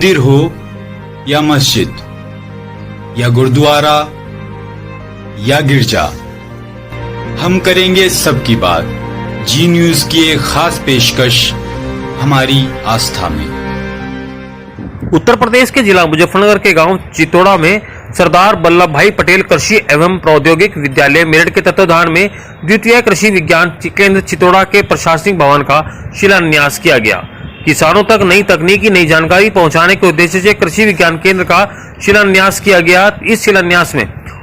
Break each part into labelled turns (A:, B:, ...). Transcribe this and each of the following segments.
A: मंदिर हो या मस्जिद या गुरुद्वारा या गिरजा, हम करेंगे सबकी बात। जी न्यूज की एक खास पेशकश हमारी आस्था में।
B: उत्तर प्रदेश के जिला मुजफ्फरनगर के गांव चितौड़ा में सरदार वल्लभ भाई पटेल कृषि एवं प्रौद्योगिक विद्यालय मेरठ के तत्वाधान में द्वितीय कृषि विज्ञान केंद्र चितौड़ा के प्रशासनिक भवन का शिलान्यास किया गया। किसानों तक नई तकनीकी नई जानकारी पहुंचाने के उद्देश्य से कृषि विज्ञान केंद्र का शिलान्यास किया गया। इस शिलान्यास में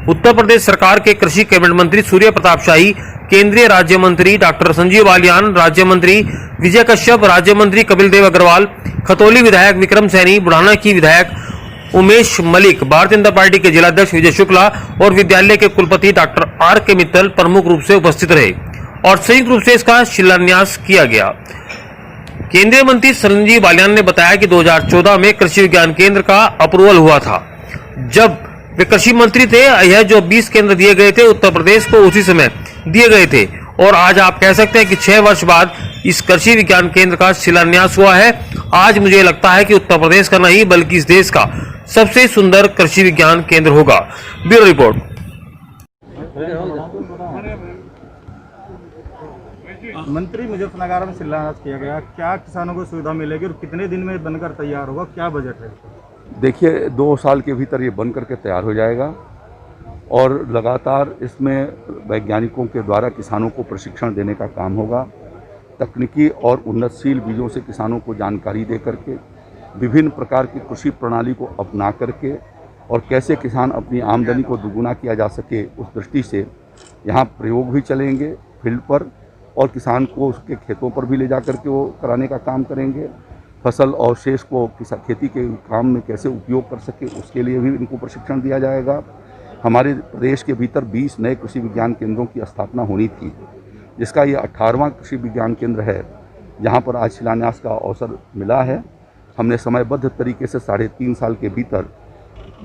B: उत्तर प्रदेश सरकार के कृषि कैबिनेट मंत्री सूर्य प्रताप शाही, केंद्रीय राज्य मंत्री डॉक्टर संजीव बालियान, राज्य मंत्री विजय कश्यप, राज्य मंत्री कपिल देव अग्रवाल, खतौली विधायक विक्रम सैनी, बुढ़ाना की विधायक उमेश मलिक, भारतीय जनता पार्टी के जिलाध्यक्ष विजय शुक्ला और विद्यालय के कुलपति डॉक्टर आर के मित्तल प्रमुख रूप से उपस्थित रहे और संयुक्त रूप से इसका शिलान्यास किया गया। केंद्रीय मंत्री संजीव बालियान ने बताया कि 2014 में कृषि विज्ञान केंद्र का अप्रूवल हुआ था। जब वे कृषि मंत्री थे, यह जो 20 केंद्र दिए गए थे उत्तर प्रदेश को उसी समय दिए गए थे और आज आप कह सकते हैं कि 6 वर्ष बाद इस कृषि विज्ञान केंद्र का शिलान्यास हुआ है। आज मुझे लगता है कि उत्तर प्रदेश का नहीं बल्कि इस देश का सबसे सुंदर कृषि विज्ञान केंद्र होगा। Bureau report.
C: मंत्री मुजफ्फरनगर में शिलान्यास किया गया, क्या किसानों को सुविधा मिलेगी और कितने दिन में बनकर तैयार होगा, क्या बजट है?
D: देखिए 2 साल के भीतर ये बन करके तैयार हो जाएगा और लगातार इसमें वैज्ञानिकों के द्वारा किसानों को प्रशिक्षण देने का काम होगा। तकनीकी और उन्नतशील बीजों से किसानों को जानकारी दे करके विभिन्न प्रकार की कृषि प्रणाली को अपना करके और कैसे किसान अपनी आमदनी को दुगुना किया जा सके, उस दृष्टि से यहाँ प्रयोग भी चलेंगे फील्ड पर और किसान को उसके खेतों पर भी ले जा करके वो कराने का काम करेंगे। फसल और शेष को खेती के काम में कैसे उपयोग कर सके, उसके लिए भी इनको प्रशिक्षण दिया जाएगा। हमारे प्रदेश के भीतर 20 नए कृषि विज्ञान केंद्रों की स्थापना होनी थी, जिसका ये 18वां कृषि विज्ञान केंद्र है, जहाँ पर आज शिलान्यास का अवसर मिला है। हमने समयबद्ध तरीके से 3.5 साल के भीतर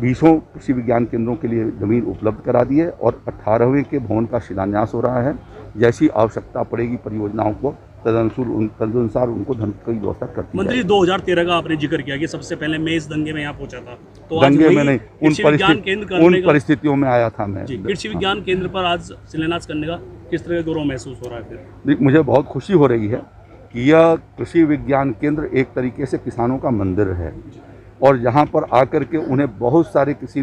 D: 20 कृषि विज्ञान केंद्रों के लिए ज़मीन उपलब्ध करा दी है और 18वें के भवन का शिलान्यास हो रहा है। जैसी आवश्यकता पड़ेगी परियोजनाओं को तदनुसार उनको धन की व्यवस्था करती है।
E: मंत्री 2013 का आपने जिक्र किया कि सबसे पहले मैं इस दंगे में यहाँ पहुंचा था, तो
D: दंगे में नहीं, उन परिस्थितियों में आया था मैं।
E: कृषि विज्ञान केंद्र पर आज शिलान्यास करने का किस तरह का गौरव महसूस हो रहा है? फिर
D: मुझे बहुत खुशी हो रही है कि यह कृषि विज्ञान केंद्र एक तरीके से किसानों का मंदिर है और यहाँ पर आकर के उन्हें बहुत सारे कृषि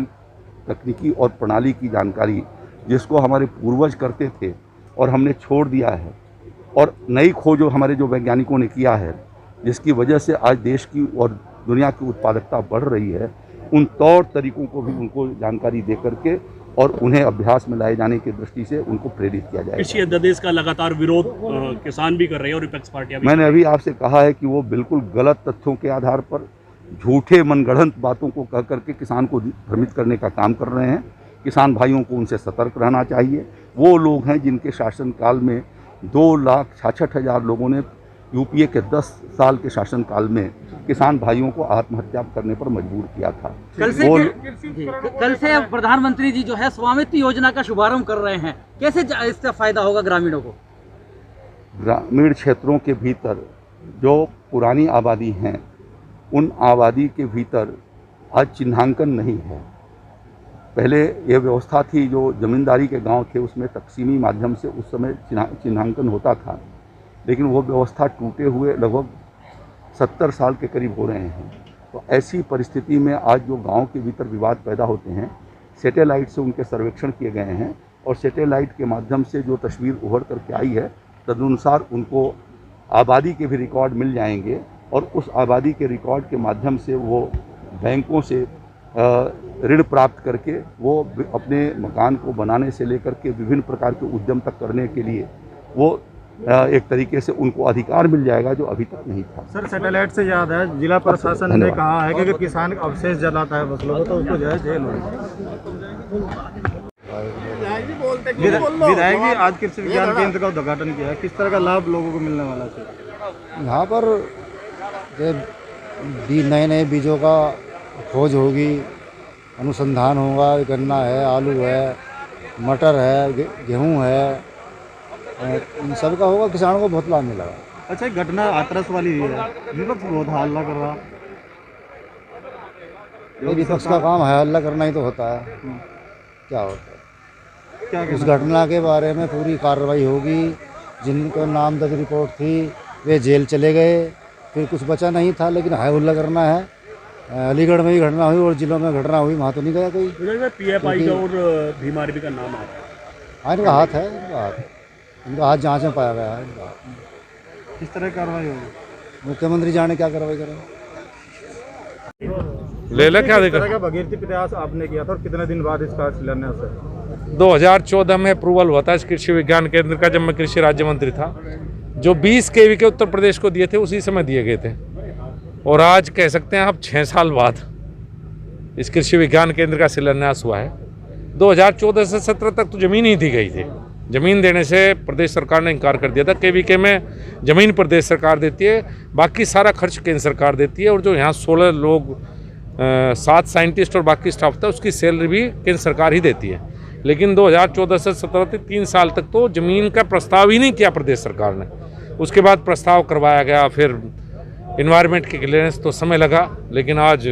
D: तकनीकी और प्रणाली की जानकारी, जिसको हमारे पूर्वज करते थे और हमने छोड़ दिया है, और नई खोज हमारे जो वैज्ञानिकों ने किया है, जिसकी वजह से आज देश की और दुनिया की उत्पादकता बढ़ रही है, उन तौर तरीकों को भी उनको जानकारी दे करके और उन्हें अभ्यास में लाए जाने की दृष्टि से उनको प्रेरित किया जाएगा।
E: कृषि अध्यादेश का लगातार विरोध किसान भी कर रहे हैं और विपक्ष पार्टियां भी।
D: मैंने अभी आपसे कहा है कि वो बिल्कुल गलत तथ्यों के आधार पर झूठे मनगढ़ंत बातों को कह करके किसान को भ्रमित करने का काम कर रहे हैं। किसान भाइयों को उनसे सतर्क रहना चाहिए। वो लोग हैं जिनके शासनकाल में 2,66,000 लोगों ने यूपीए के 10 साल के शासनकाल में किसान भाइयों को आत्महत्या करने पर मजबूर किया था।
F: कल से प्रधानमंत्री जी जो है स्वामित्व योजना का शुभारंभ कर रहे हैं, कैसे इसका फायदा होगा ग्रामीणों को?
D: ग्रामीण क्षेत्रों के भीतर जो पुरानी आबादी हैं, उन आबादी के भीतर आज चिन्हांकन नहीं है। पहले ये व्यवस्था थी, जो ज़मींदारी के गांव थे उसमें तकसीमी माध्यम से उस समय चिन्हांकन होता था, लेकिन वो व्यवस्था टूटे हुए लगभग 70 साल के करीब हो रहे हैं। तो ऐसी परिस्थिति में आज जो गांव के भीतर विवाद पैदा होते हैं, सैटेलाइट से उनके सर्वेक्षण किए गए हैं और सैटेलाइट के माध्यम से जो तस्वीर उभर करके आई है, तदनुसार उनको आबादी के भी रिकॉर्ड मिल जाएंगे और उस आबादी के रिकॉर्ड के माध्यम से वो बैंकों से ऋण प्राप्त करके वो अपने मकान को बनाने से लेकर के विभिन्न प्रकार के उद्यम तक करने के लिए वो एक तरीके से उनको अधिकार मिल जाएगा, जो अभी तक नहीं था।
C: सर, सैटेलाइट से याद है, जिला प्रशासन ने कहा है कि किसान अवशेष जलाता है फसलों को तो उसको जो है जेल होगी। विधायक जी आज कृषि विज्ञान केंद्र का उद्घाटन किया है, किस तरह का लाभ लोगों को मिलने वाला है?
G: यहाँ पर नए नए बीजों का खोज होगी, अनुसंधान होगा। गन्ना है, आलू है, मटर है, गेहूं है, इन सब का होगा। किसानों को बहुत लाभ मिलेगा।
C: अच्छा, घटना हाथरस वाली है, विपक्ष बहुत हल्ला कर रहा।
G: ये विपक्ष का काम है, हल्ला करना ही तो होता है। क्या होता है?
C: क्या
G: उस
C: कहना
G: घटना के बारे में पूरी कार्रवाई होगी। जिनको नामजद रिपोर्ट थी वे जेल चले गए, फिर कुछ बचा नहीं था, लेकिन हाय हुल्ला करना है। अलीगढ़ में भी घटना हुई और जिलों में घटना हुई, वहाँ तो नहीं गया कोई।
E: पीएफआई का और भीम आर्मी का नाम आ रहा है।
G: हाँ, इनका हाथ है, इनका हाथ जांच में पाया गया है।
C: किस तरह की कार्रवाई होगी?
G: मुख्यमंत्री जाने क्या कार्रवाई करें।
H: ले ला क्या
C: किस तरह
H: देखा।
C: का भगीरथी प्रयास आपने किया था और कितने दिन बाद इसका शिलान्यास है?
H: 2014 में अप्रूवल हुआ था इस कृषि विज्ञान केंद्र का, जब मैं कृषि राज्य मंत्री था। जो 20 केवी के उत्तर प्रदेश को दिए थे उसी समय दिए गए थे, और आज कह सकते हैं अब 6 साल बाद इस कृषि विज्ञान केंद्र का शिलान्यास हुआ है। 2014 से 17 तक तो जमीन ही दी गई थी। जमीन देने से प्रदेश सरकार ने इनकार कर दिया था। केवीके में जमीन प्रदेश सरकार देती है, बाकी सारा खर्च केंद्र सरकार देती है, और जो यहाँ 16 लोग 7 साइंटिस्ट और बाकी स्टाफ था उसकी सैलरी भी केंद्र सरकार ही देती है। लेकिन 2014 से 17 तक 3 साल तक तो ज़मीन का प्रस्ताव ही नहीं किया प्रदेश सरकार ने। उसके बाद प्रस्ताव करवाया गया, फिर इन्वायरमेंट की क्लियरेंस, तो समय लगा। लेकिन आज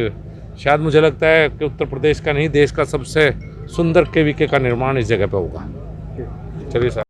H: शायद मुझे लगता है कि उत्तर प्रदेश का नहीं, देश का सबसे सुंदर केवीके का निर्माण इस जगह पे होगा। चलिए सर।